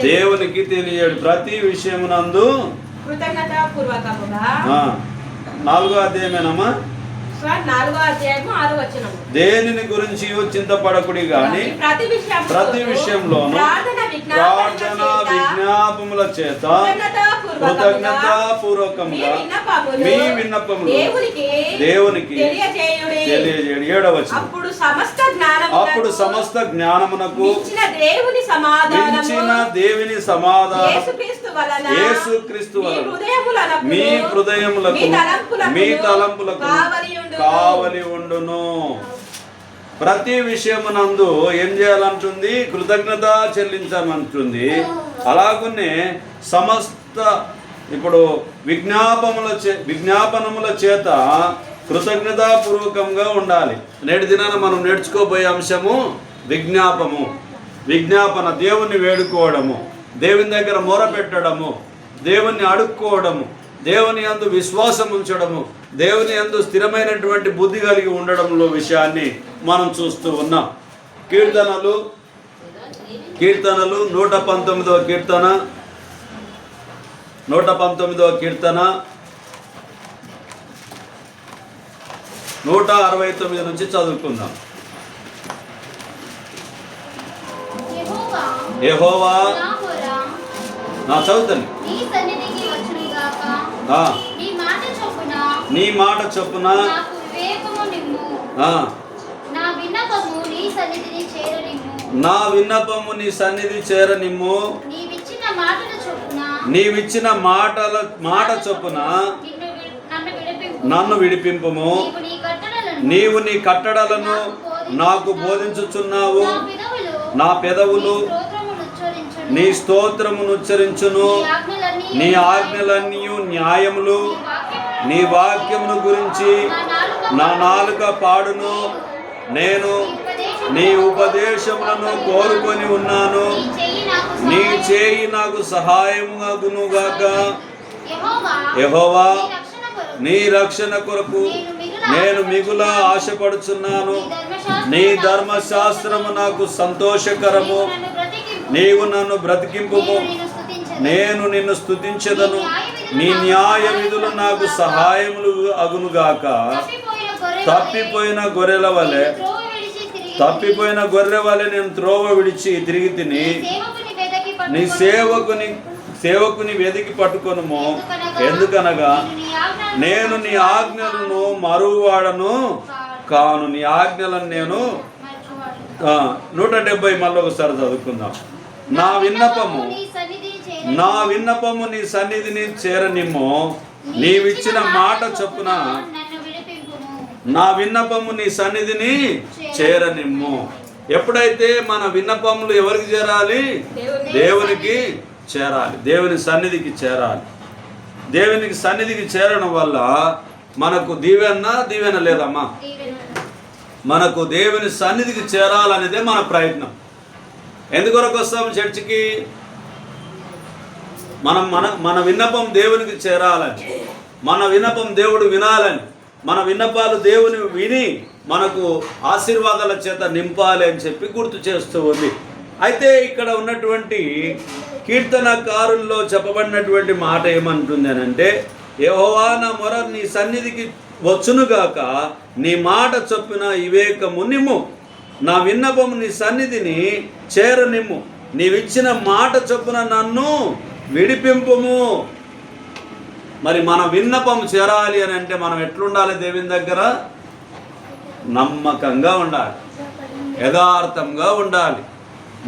దేవునికి తెలియడు ప్రతి విషయమునందు కృతజ్ఞతాపూర్వకముగా. 4వ అధ్యాయమేనమ్మా. 4వ అధ్యాయము 6వ వచనం. దేనిని గురించి చింతపడకుడి గాని ప్రతి విషయంలోనూ ప్రార్థన విజ్ఞాపముల చేత కృతజ్ఞతాపూర్వకముగా మీ విన్నపములు దేవునికి తెలియజేయుడి. 7వ వచనం. అప్పుడు సమస్త జ్ఞానమునకు మించిన దేవుని సమాధానం యేసుక్రీస్తు వలన మీ హృదయములకు మీ తలంపులకు కావలి ఉండును. ప్రతి విషయమునందు ఏం చేయాలంటుంది? కృతజ్ఞత చెల్లించమంటుంది. అలాగనే సమస్త ఇప్పుడు విజ్ఞాపనముల చేత కృతజ్ఞతాపూర్వకంగా ఉండాలి. నేటి దినాన మనం నేర్చుకోబోయే అంశము విజ్ఞాపన. దేవుణ్ణి వేడుకోవడము, దేవుని దగ్గర మొరపెట్టడము, దేవుణ్ణి అడుక్కోవడము, దేవుని యందు విశ్వాసం ఉంచడము, దేవుని యందు స్థిరమైనటువంటి బుద్ధి కలిగి ఉండడంలో విషయాన్ని మనం చూస్తూ ఉన్నాం. కీర్తనలు 119వ కీర్తన 169 నుంచి చదువుకుందాం. యెహోవా నా చదువుతాను. నీ మాట చొప్పున నా విన్నపము నీ సన్నిధి చేరనిమ్ము. నీవిచ్చిన మాట చొప్పున నన్ను విడిపింపుము. నీవు నీ కట్టడలను నాకు బోధించుచున్నావు. నా పెదవులు నీ స్తోత్రమును ఉచ్చరించును. నీ ఆజ్ఞలన్నీ న్యాయములు. నీ వాక్యమును గురించి నా నాలుక పాడును. నేను నీ ఉపదేశములను కోరుకొని ఉన్నాను. నీ చేయి నాకు సహాయముగాక. యెహోవా నీ రక్షణ కొరకు నేను మిగుల ఆశపడుచున్నాను. నీ ధర్మశాస్త్రము నాకు సంతోషకరము. నీవు నన్ను బ్రతికింపుము. నేను నిన్ను స్తుతించెదను. నీ న్యాయ విధులు నాకు సహాయములు అగునుగాక. తప్పిపోయిన గొర్రె వలె నేను త్రోవ విడిచి తిరిగి తిని నీ సేవకుని వెదికి పట్టుకొనుము. ఎందుకనగా నేను నీ ఆజ్ఞలను మరువాడను కాను. నీ ఆజ్ఞలను నేను 170 మళ్ళీ ఒకసారి చదువుకుందాం. నా విన్నపము నీ సన్నిధిని చేరనిమ్ము. నీవిచ్చిన మాట చొప్పున నా విన్నపము నీ సన్నిధిని చేరనిమ్ము. ఎప్పుడైతే మన విన్నపములు ఎవరికి చేరాలి? దేవునికి చేరాలి. దేవుని సన్నిధికి చేరాలి. దేవునికి సన్నిధికి చేరడం వల్ల మనకు దీవెన లేదమ్మా. మనకు దేవుని సన్నిధికి చేరాలనేదే మన ప్రయత్నం. ఎందుకొరకు వస్తాం చర్చికి? మన విన్నపం దేవునికి చేరాలని, మన విన్నపం దేవుడు వినాలని, మన విన్నపాలు దేవుని విని మనకు ఆశీర్వాదాల చేత నింపాలి అని చెప్పి గుర్తు చేస్తూ ఉంది. అయితే ఇక్కడ ఉన్నటువంటి కీర్తనకారుల్లో చెప్పబడినటువంటి మాట ఏమంటుంది అని అంటే, యెహోవా నా మొర నీ సన్నిధికి వచ్చునుగాక. నీ మాట చొప్పున వివేకము నిమ్ము. నా విన్నపము నీ సన్నిధిని చేరనిమ్ము. నీవిచ్చిన మాట చొప్పున నన్ను విడిపింపుము. మరి మన విన్నపం చేరాలి అని అంటే మనం ఎట్లుండాలి? దేవుని దగ్గర నమ్మకంగా ఉండాలి, యథార్థంగా ఉండాలి,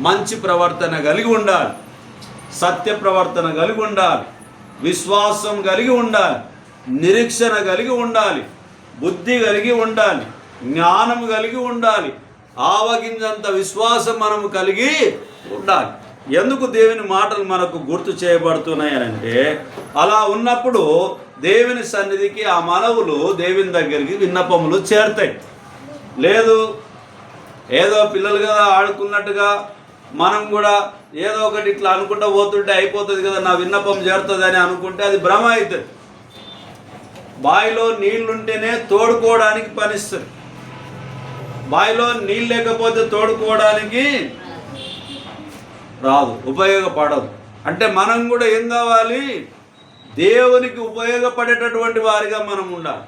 మంచి ప్రవర్తన కలిగి ఉండాలి, సత్య ప్రవర్తన కలిగి ఉండాలి, విశ్వాసం కలిగి ఉండాలి, నిరీక్షణ కలిగి ఉండాలి, బుద్ధి కలిగి ఉండాలి, జ్ఞానం కలిగి ఉండాలి, ఆవగింజంత విశ్వాసం మనము కలిగి ఉండాలి. ఎందుకు దేవుని మాటలు మనకు గుర్తు చేయబడుతున్నాయి అంటే, అలా ఉన్నప్పుడు దేవుని సన్నిధికి ఆ మనవులు దేవుని దగ్గరికి విన్నపములు చేరుతాయి. లేదు ఏదో పిల్లలు కదా ఆడుకున్నట్టుగా మనం కూడా ఏదో ఒకటి ఇట్లా అనుకుంటూ పోతుంటే అయిపోతుంది కదా, నా విన్నపం చేరుతుంది అని అనుకుంటే అది భ్రమ అవుతుంది. బావిలో నీళ్లుంటేనే తోడుకోవడానికి పనిస్తుంది. బావిలో నీళ్ళు లేకపోతే తోడుకోవడానికి రాదు, ఉపయోగపడదు. అంటే మనం కూడా ఏం కావాలి? దేవునికి ఉపయోగపడేటటువంటి వారిగా మనం ఉండాలి.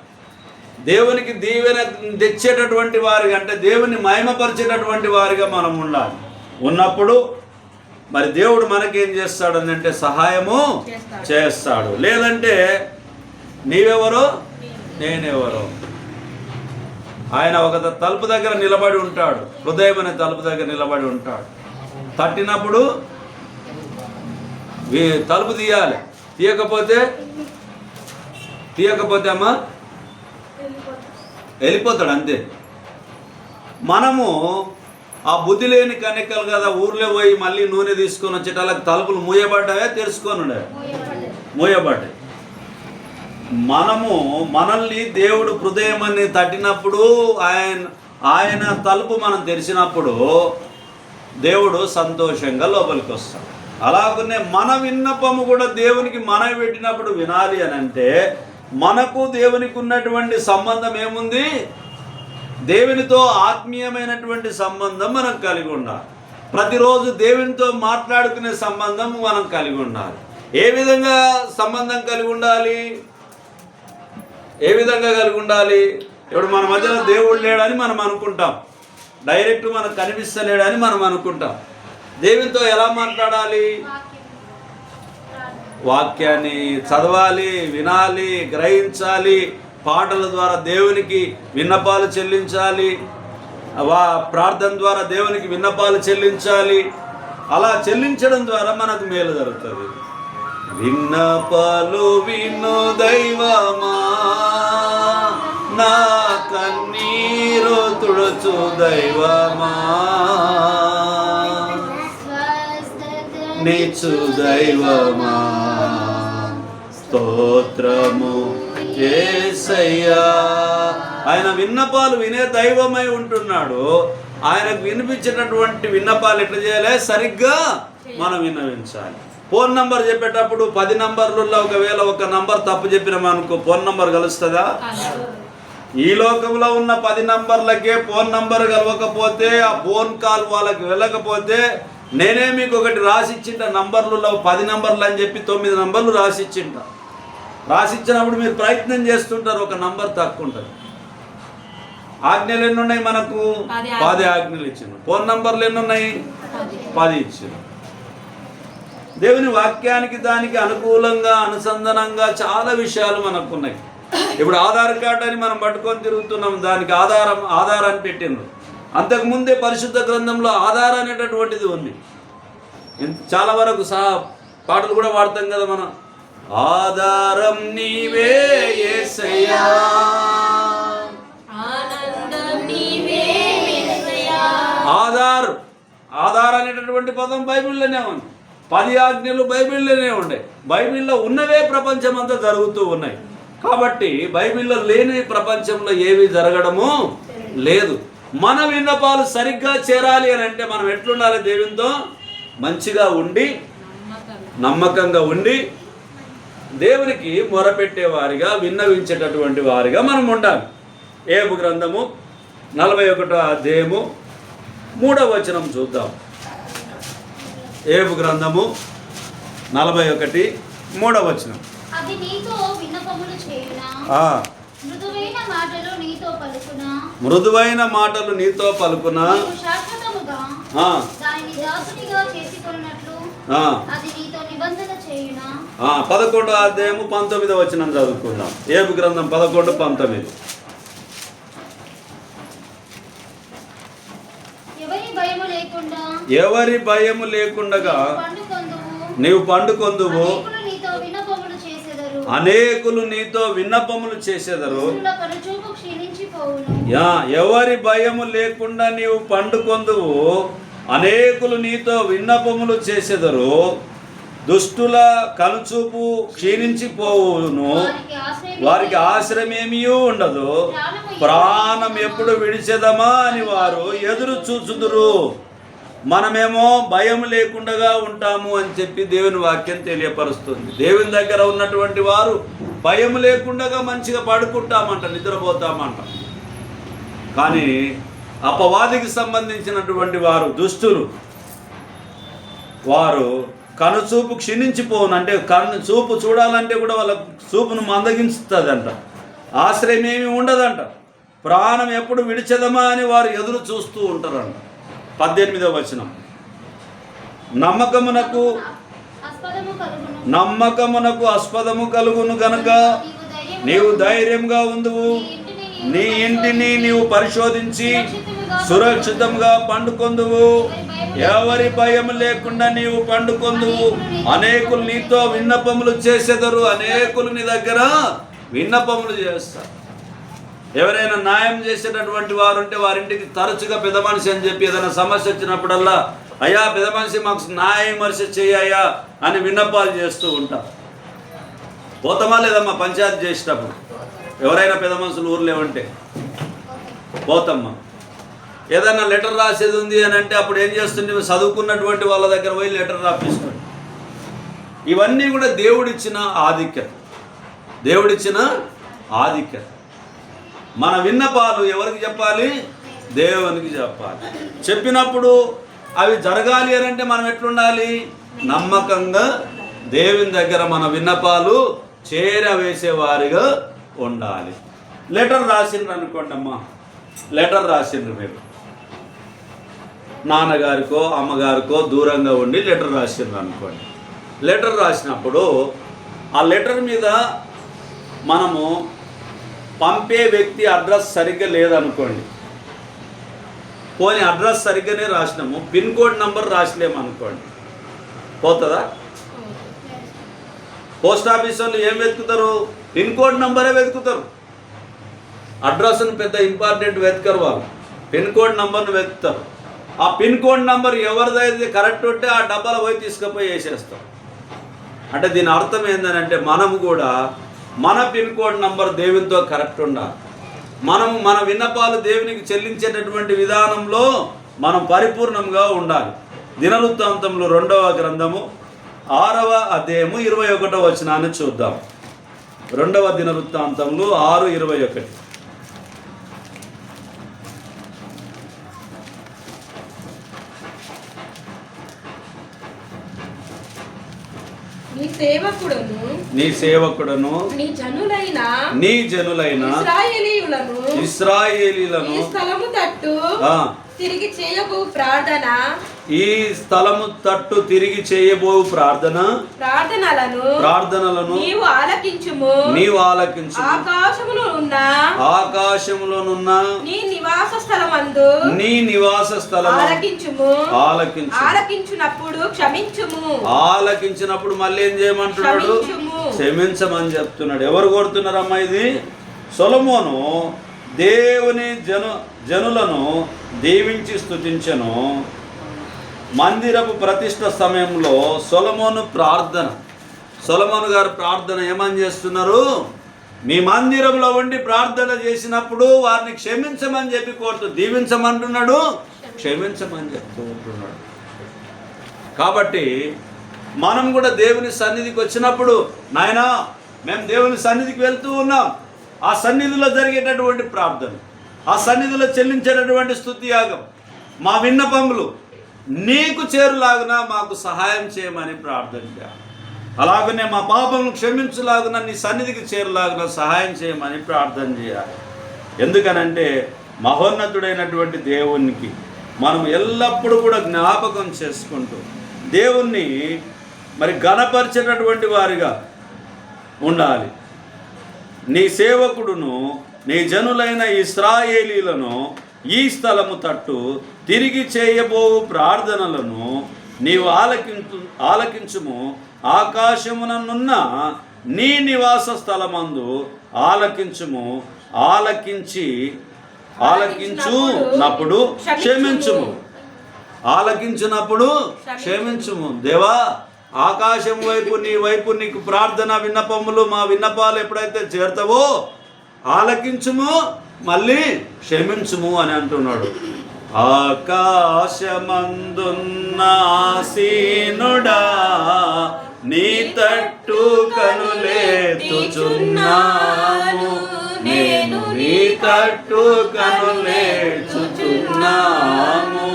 దేవునికి దీవెన తెచ్చేటటువంటి వారిగా, అంటే దేవుని మహిమపరిచేటటువంటి వారిగా మనం ఉండాలి. ఉన్నప్పుడు మరి దేవుడు మనకేం చేస్తాడు అంటే సహాయము చేస్తాడు. లేదంటే నీవెవరో నేనెవరో. ఆయన ఒక తలుపు దగ్గర నిలబడి ఉంటాడు, హృదయం అనే తలుపు దగ్గర నిలబడి ఉంటాడు. తట్టినప్పుడు తలుపు తీయాలి, తీయకపోతే అమ్మా వెళ్ళిపోతాడు అంతే. మనము ఆ బుద్ధి లేని కన్యకలు కదా, ఊర్లో పోయి మళ్ళీ నూనె తీసుకొని వచ్చేటాలకు తలుపులు మూయబడ్డాయా తెరుచుకొని మూయబడ్డాయి. మనల్ని దేవుడు హృదయం అని తట్టినప్పుడు ఆయన తలుపు మనం తెరిచినప్పుడు దేవుడు సంతోషంగా లోపలికి వస్తాడు. అలాగనే మన విన్నపము కూడా దేవునికి మనవి పెట్టినప్పుడు వినాలి అని అంటే మనకు దేవునికి ఉన్నటువంటి సంబంధం ఏముంది? దేవునితో ఆత్మీయమైనటువంటి సంబంధం మనం కలిగి ఉండాలి. ప్రతిరోజు దేవునితో మాట్లాడుకునే సంబంధం మనం కలిగి ఉండాలి. ఏ విధంగా సంబంధం కలిగి ఉండాలి? ఇప్పుడు మన మధ్యలో దేవుడు లేడని మనం అనుకుంటాం, డైరెక్ట్ మనకు కనిపిస్తలేడని మనం అనుకుంటాం. దేవునితో ఎలా మాట్లాడాలి? వాక్యాన్ని చదవాలి, వినాలి, గ్రహించాలి. పాటల ద్వారా దేవునికి విన్నపాలు చెల్లించాలి, ప్రార్థన ద్వారా దేవునికి విన్నపాలు చెల్లించాలి. అలా చెల్లించడం ద్వారా మనకు మేలు జరుగుతుంది. విన్నపాలు విను దైవమా, నా కన్నీరు తుడుచు దైవమా, నీచు దైవమా, స్తోత్రము యేసయ్యా. ఆయన విన్నపాలు వినే దైవమై ఉంటున్నాడు. ఆయనకు వినిపించేటటువంటి విన్నపాలు ఎట్లా చేయాలి? సరిగ్గా మనం విన్నవించాలి. ఫోన్ నంబర్ చెప్పేటప్పుడు 10 నంబర్లలో ఒకవేళ ఒక నంబర్ తప్పు చెప్పినామనుకో, ఫోన్ నంబర్ కలుస్తుందా? ఈ లోకంలో ఉన్న 10 నంబర్లకే ఫోన్ నంబర్ కలవకపోతే, ఆ ఫోన్ కాల్ వాళ్ళకి వెళ్ళకపోతే, నేనే మీకు ఒకటి రాసిచ్చింట నంబర్లలో 10 నంబర్లు అని చెప్పి 9 నంబర్లు రాసిచ్చింట. రాసిచ్చినప్పుడు మీరు ప్రయత్నం చేస్తుంటారు, ఒక నంబర్ తక్కువ ఉంటుంది. ఆజ్ఞలు ఎన్ని ఉన్నాయి మనకు? 10 ఆజ్ఞలు ఇచ్చిండు. ఫోన్ నంబర్లు ఎన్ని ఉన్నాయి? 10 ఇచ్చిండు. దేవుని వాక్యానికి దానికి అనుకూలంగా అనుసంధానంగా చాలా విషయాలు మనకు ఉన్నాయి. ఇప్పుడు ఆధార్ కార్డు అని మనం పట్టుకొని తిరుగుతున్నాం, దానికి ఆధారాన్ని పెట్టిండ్రు. అంతకుముందే పరిశుద్ధ గ్రంథంలో ఆధారం అనేటటువంటిది ఉంది. చాలా వరకు పాటలు కూడా వాడతాం కదా మనం. ఆధారం నీవే యేసయ్యా, ఆధార్ అనేటటువంటి పదం బైబిల్లోనే ఉంది. 10 ఆజ్ఞలు బైబిల్లోనే ఉండే. బైబిల్లో ఉన్నవే ప్రపంచం అంతా జరుగుతూ ఉన్నాయి. కాబట్టి బైబిల్లో లేని ప్రపంచంలో ఏవి జరగడము లేదు. మన విన్నపాలు సరిగ్గా చేరాలి అని అంటే మనం ఎట్లుండాలి? దేవునితో మంచిగా ఉండి, నమ్మకంగా ఉండి, దేవునికి మొరపెట్టే వారిగా, విన్నవించేటటువంటి వారిగా మనం ఉండాలి. ఏబు గ్రంథము 41వ అధ్యాయము 3వ వచనం చూద్దాం. ఏబు గ్రంథము 41 3వ వచనం. అది నీతో విన్నపములు చేయునా, మృదువైన మాటలు నీతో పలుకునా, శాశ్వతముగా దానిని దాసునిగా చేసుకొనున్నట్లు అది నీతో నిబంధన చేయునా. 11వ అధ్యాయము 19వ వచనం చదువుకుందాం. ఏబు గ్రంథం 11:19. ఎవరి భయము లేకుండగా నీవు పండుకొందువు, అనేకులు నీతో విన్నపములు చేసెదరు. ఎవరి భయము లేకుండా నీవు పండుకొందువు, అనేకులు నీతో విన్నపములు చేసెదరు. దుష్టుల కనుచూపు క్షీణించిపోవును, వారికి ఆశ్రమేమీ ఉండదు. ప్రాణం ఎప్పుడు విడిచెదమా అని వారు ఎదురు చూచుదురు. మనమేమో భయం లేకుండా ఉంటాము అని చెప్పి దేవుని వాక్యం తెలియపరుస్తుంది. దేవుని దగ్గర ఉన్నటువంటి వారు భయం లేకుండా మంచిగా పడుకుంటామంట, నిద్రపోతామంట. కానీ అపవాదికి సంబంధించినటువంటి వారు, దుష్టులు, వారు కనుచూపు క్షీణించిపోవును. అంటే కన్ను చూపు చూడాలంటే కూడా వాళ్ళ చూపును మందగించుతుందంట. ఆశ్రయం ఏమి ఉండదంట. ప్రాణం ఎప్పుడు విడిచెదమా అని వారు ఎదురు చూస్తూ ఉంటారంట. 18వ వచనం, నమ్మకమునకు ఆస్పదము కలుగును గనుక నీవు ధైర్యంగా ఉందువు. నీ ఇంటిని నీవు పరిశోధించి సురక్షితంగా పండుకొందువు. ఎవరి భయం లేకుండా నీవు పండుకొందువు. అనేకులు నీతో విన్నపములు చేసేదరు. అనేకులు నీ దగ్గర విన్నపములు చేస్తారు. ఎవరైనా న్యాయం చేసేటటువంటి వారు ఉంటే వారింటికి తరచుగా పెద్ద మనిషి అని చెప్పి ఏదైనా సమస్య వచ్చినప్పుడల్లా, అయ్యా పెద్ద మనిషి మాకు న్యాయమర్శ చేయ్యా అని విన్నపాలు చేస్తూ ఉంటారు. పోతామా లేదమ్మా పంచాయతీ చేసేటప్పుడు? ఎవరైనా పెద్ద మనుషులు ఊర్లో ఉంటే పోతామ్మా. ఏదైనా లెటర్ రాసేది ఉంది అని అంటే అప్పుడు ఏం చేస్తుంటే చదువుకున్నటువంటి వాళ్ళ దగ్గర పోయి లెటర్ రాపిస్తాడు. ఇవన్నీ కూడా దేవుడిచ్చిన ఆధిక్యత, దేవుడిచ్చిన ఆధిక్యత. మన విన్నపాలు ఎవరికి చెప్పాలి? దేవునికి చెప్పాలి. చెప్పినప్పుడు అవి జరగాలి అని అంటే మనం ఎట్లుండాలి? నమ్మకంగా దేవుని దగ్గర మన విన్నపాలు చేరవేసేవారిగా ఉండాలి. లెటర్ రాసిండ్రు అనుకోండి అమ్మా, లెటర్ రాసిండ్రు మీరు నాన్నగారికో అమ్మగారికో దూరంగా ఉండి లెటర్ రాసిండ్రు అనుకోండి. లెటర్ రాసినప్పుడు ఆ లెటర్ మీద మనము పంపే వ్యక్తి అడ్రస్ సరిగ్గా లేదనుకోండి, పోనీ అడ్రస్ సరిగ్గానే రాసినాము, పిన్ కోడ్ నంబర్ రాసిలేము అనుకోండి, పోతుందా? పోస్ట్ ఆఫీస్ వాళ్ళు ఏం వెతుకుతారు? పిన్ కోడ్ నంబరే వెతుకుతారు. అడ్రస్ను పెద్ద ఇంపార్టెంట్ వెతకరు వాళ్ళు, పిన్ కోడ్ నంబర్ను వెతుకుతారు. ఆ పిన్ కోడ్ నంబర్ ఎవరిదైతే కరెక్ట్ ఉంటే ఆ డబ్బాలో పోయి తీసుకుపోయి వేసేస్తాం. అంటే దీని అర్థం ఏంటంటే మనము కూడా మన పిన్ కోడ్ నంబర్ దేవునితో కరెక్ట్ ఉండాలి. మనము మన విన్నపాలు దేవునికి చెల్లించేటటువంటి విధానంలో మనం పరిపూర్ణంగా ఉండాలి. దినవృత్తాంతములు 2వ గ్రంథము 6వ అధ్యాయము 21వ వచనాన్ని చూద్దాం. 2వ దినవృత్తాంతములు 6:21. నీ సేవకుడను నీ జనులైన ఇశ్రాయేలీయులను తిరిగి చేయబో ప్రార్థన, ఈ స్థలము తట్టు తిరిగి చేయబో ప్రార్థనలను నీవు ఆలకించుము. ఆకాశములోనున్న నీ నివాస స్థలమందు ఆలకించునప్పుడు క్షమించుము. ఆలకించినప్పుడు మళ్ళీ ఏం చేయమంటున్నాడు? క్షమించమని చెప్తున్నాడు. ఎవరు కోరుతున్నారమ్మా ఇది? సొలొమోను దేవుని జనులను దీవించి స్తుతించెను. మందిరపు ప్రతిష్ఠ సమయంలో సొలొమోను గారు ప్రార్థన ఏమని చేస్తున్నారు? మీ మందిరంలో ఉండి ప్రార్థన చేసినప్పుడు వారిని క్షమించమని చెప్పి దీవించమంటున్నాడు, క్షమించమని చెప్తూ ఉంటున్నాడు. కాబట్టి మనం కూడా దేవుని సన్నిధికి వచ్చినప్పుడు, నాయనా మేము దేవుని సన్నిధికి వెళ్తూ ఉన్నాం, ఆ సన్నిధిలో జరిగేటటువంటి ప్రార్థన, ఆ సన్నిధిలో చెల్లించేటటువంటి స్తుతి యాగం, మా విన్నపములు నీకు చేరులాగున మాకు సహాయం చేయమని ప్రార్థన చేయాలి. అలాగనే మా పాపమును క్షమించులాగున నీ సన్నిధికి చేరులాగున సహాయం చేయమని ప్రార్థన చేయాలి. ఎందుకనంటే మహోన్నతుడైనటువంటి దేవునికి మనం ఎల్లప్పుడూ కూడా జ్ఞాపకం చేసుకుంటూ దేవుణ్ణి మరి ఘనపరిచేటటువంటి వారిగా ఉండాలి. నీ సేవకుడును నీ జనులైన ఇశ్రాయేలీలను ఈ స్థలము తట్టు తిరిగి చేయబో ప్రార్థనలను నీవు ఆలకించుము. ఆకాశముననున్న నీ నివాస స్థలమందు ఆలకించునప్పుడు క్షమించుము. దేవా, ఆకాశం వైపు నీ వైపు నీకు ప్రార్థన విన్నపములు, మా విన్నపాలు ఎప్పుడైతే చేరుతావో ఆలకించుము, మళ్ళీ క్షమించుము అని అంటున్నాడు. ఆకాశమందున్న ఆసీనుడా నీ తట్టు కనులెత్తుచున్నాను, నేను నీ తట్టు కనులెత్తుచున్నాను.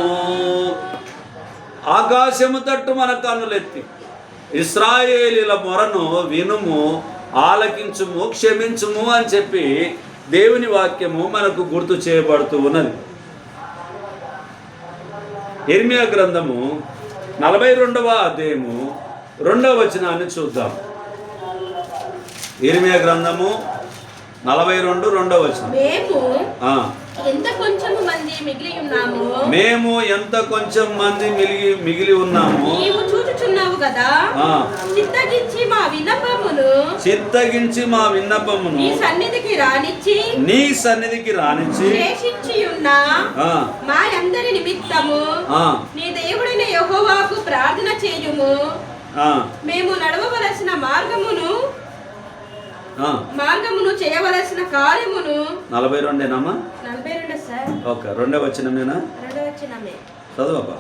ఆకాశము తట్టు మన కన్నులెత్తి ఇశ్రాయేలీల మొరను వినుము, ఆలకించుము, క్షమించుము అని చెప్పి దేవుని వాక్యము మనకు గుర్తు చేయబడుతూ ఉన్నది. యిర్మీయా గ్రంథము 42వ అధ్యాయము 2వ వచనాన్ని చూద్దాం. యిర్మీయా గ్రంథము 42 2వ వచనం. ఎంత కొంచెం మంది మిగిలి ఉన్నాము, మేము ఎంత కొంచెం మంది మిగిలి ఉన్నాము, నీవు చూచుచున్నావు కదా. చిత్తగించి మా విన్నపమును నీ సన్నిధికి రానిచ్చి శేషించి ఉన్న మా అందరి నిమిత్తము నీ దేవుడైన యెహోవాకు ప్రార్థన చేయుము. మేము నడవవలసిన మార్గమును చేయవలసిన కార్యమును. 42 సార్. ఓకే, 2వ వచనమేనా? 2వ వచనమే చదువబ్బా.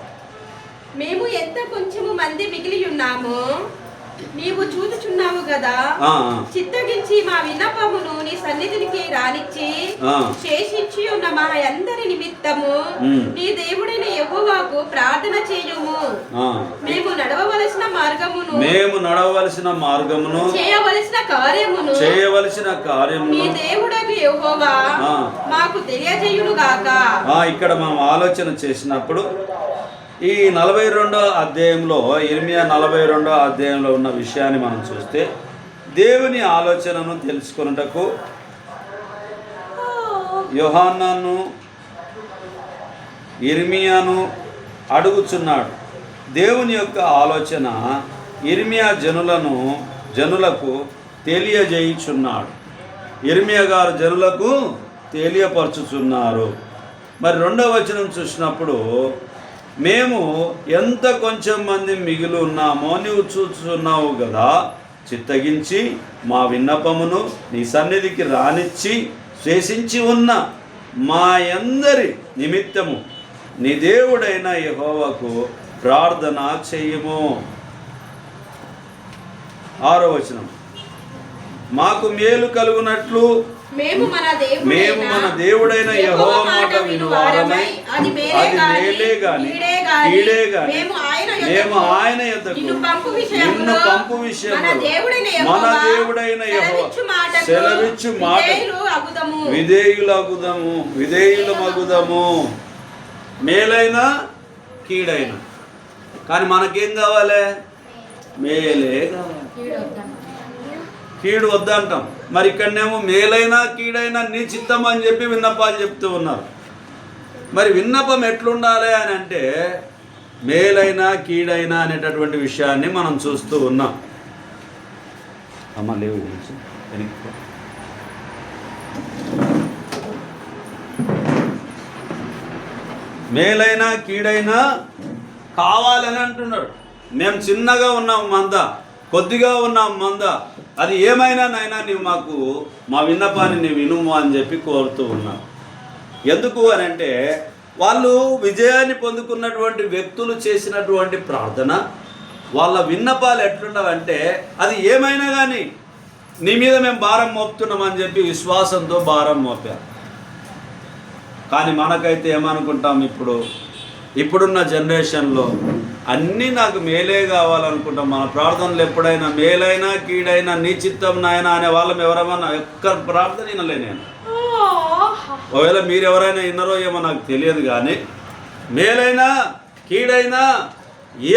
మేము ఎంత కొంచెము మంది మిగిలి ఉన్నాము, నీవు చూచుచున్నావు కదా. చిత్తగించి మా విన్నపమును నీ సన్నిధికి రానిచ్చి శేషించి ఉన్న మా అందరి నిమిత్తము నీ దేవుడైన యెహోవాకు ప్రార్థన చేయుము. మేము నడవవలసిన మార్గమును చేయవలసిన కార్యమును నీ దేవుడైన యెహోవా మాకు తెలియజేయును గాక. ఇక్కడ మనం ఆలోచన చేసినప్పుడు ఈ 42వ అధ్యాయంలో, యిర్మీయా 42వ అధ్యాయంలో ఉన్న విషయాన్ని మనం చూస్తే దేవుని ఆలోచనను తెలుసుకొనుటకు యోహాన్నాను యిర్మీయాను అడుగుచున్నాడు. దేవుని యొక్క ఆలోచన యిర్మీయా జనులకు తెలియజేయుచున్నాడు. యిర్మీయా గారు జనులకు తెలియపరచుచున్నారు. మరి 2వ వచనం చూసినప్పుడు మేము ఎంత కొంచెం మంది మిగిలి ఉన్నామో నీవు చూస్తున్నావు కదా. చిత్తగించి మా విన్నపమును నీ సన్నిధికి రానిచ్చి శేషించి ఉన్న మా అందరి నిమిత్తము నీ దేవుడైన యెహోవాకు ప్రార్థన చెయ్యము. 6వ వచనం. మాకు మేలు కలుగునట్లు మేము మన దేవుడైన యెహోవా మాట వినువారమై, అది మేలే గాని కీడే గాని మేము ఆయన యొద్దకు నిన్ను పంపు విషయంలో మన దేవుడైన యెహోవా సెలవిచ్చు మాట విధేయులమగుదము. మేలైనా కీడైనా కానీ మనకేం కావాలి? మేలే కావాలి, కీడు వద్దంటాం. మరి ఇక్కడనేమో మేలైనా కీడైనా నీ చిత్తం అని చెప్పి విన్నపాలు చెప్తూ ఉన్నారు. మరి విన్నపం ఎట్లుండాలి అని అంటే మేలైనా కీడైనా అనేటటువంటి విషయాన్ని మనం చూస్తూ ఉన్నాం. అమ్మ లేవు మేలైనా కీడైనా కావాలని అంటున్నాడు. మేము చిన్నగా ఉన్నాం మంద, కొద్దిగా ఉన్నాం మంద, అది ఏమైనా నైనా నీవు మాకు మా విన్నపాన్ని నీవు వినుము అని చెప్పి కోరుతూ ఉన్నావు. ఎందుకు అని అంటే వాళ్ళు విజయాన్ని పొందుకున్నటువంటి వ్యక్తులు చేసినటువంటి ప్రార్థన, వాళ్ళ విన్నపాలు ఎట్లుండవంటే అది ఏమైనా కానీ నీ మీద మేము భారం మోపుతున్నామని చెప్పి విశ్వాసంతో భారం మోపారు. కానీ మనకైతే ఏమనుకుంటాం, ఇప్పుడున్న జనరేషన్లో అన్నీ నాకు మేలే కావాలనుకుంటాం. మన ప్రార్థనలు ఎప్పుడైనా మేలైనా కీడైనా నీ చిత్తం నాయన అనే వాళ్ళం ఎవరన్నా ఒక్క ప్రార్థన వినలే నేను. ఒకవేళ మీరు ఎవరైనా విన్నారో ఏమో నాకు తెలియదు, కానీ మేలైనా కీడైనా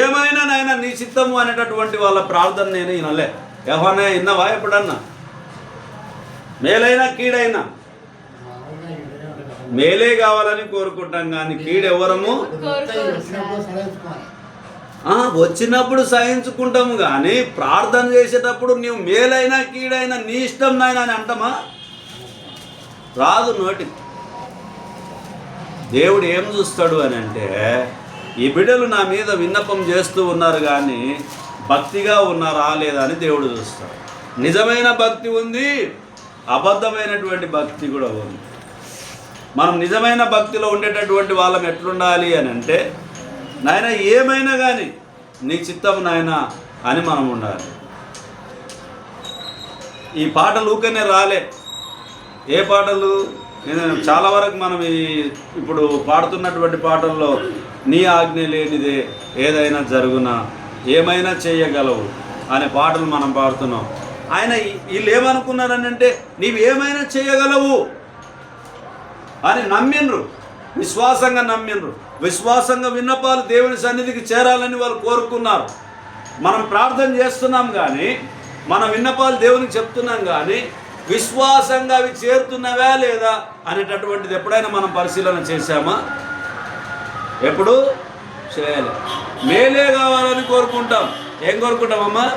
ఏమైనా నాయన నీ చిత్తము అనేటటువంటి వాళ్ళ ప్రార్థన నేను వినలే. ఎవరైనా విన్నావా ఎప్పుడన్నా? మేలైనా కీడైనా మేలే కావాలని కోరుకుంటాం, కానీ కీడెవరము వచ్చినప్పుడు సహించుకుంటాము. కానీ ప్రార్థన చేసేటప్పుడు నీవు మేలైనా కీడైనా నీ ఇష్టం నాయన అని అంటామా? రాదు నోటికి. దేవుడు ఏం చూస్తాడు అని అంటే ఈ బిడ్డలు నా మీద విన్నపం చేస్తూ ఉన్నారు కానీ భక్తిగా ఉన్నారా లేదా అని దేవుడు చూస్తాడు. నిజమైన భక్తి ఉంది, అబద్ధమైనటువంటి భక్తి కూడా ఉంది. మనం నిజమైన భక్తిలో ఉండేటటువంటి వాళ్ళం ఎట్లుండాలి అని అంటే నాయన ఏమైనా కానీ నీ చిత్తం నాయన అని మనం ఉండాలి. ఈ పాటలు ఊకనే రాలే. ఏ పాటలు? చాలా వరకు మనం ఇప్పుడు పాడుతున్నటువంటి పాటల్లో నీ ఆజ్ఞ లేనిదే ఏదైనా జరుగునా, ఏమైనా చేయగలవు అనే పాటలు మనం పాడుతున్నాం. ఆయన వీళ్ళు ఏమనుకున్నారని అంటే నీవేమైనా చేయగలవు అని నమ్మిండ్రు, విశ్వాసంగా నమ్మిండ్రు. విశ్వాసంగా విన్నపాలు దేవుని సన్నిధికి చేరాలని వాళ్ళు కోరుకున్నారు. మనం ప్రార్థన చేస్తున్నాం కానీ, మన విన్నపాలు దేవునికి చెప్తున్నాం కానీ విశ్వాసంగా అవి చేరుతున్నవా లేదా అనేటటువంటిది ఎప్పుడైనా మనం పరిశీలన చేశామా? ఎప్పుడు చేయాలి. మేలే కావాలని కోరుకుంటాం. ఏం కోరుకుంటామమ్మా?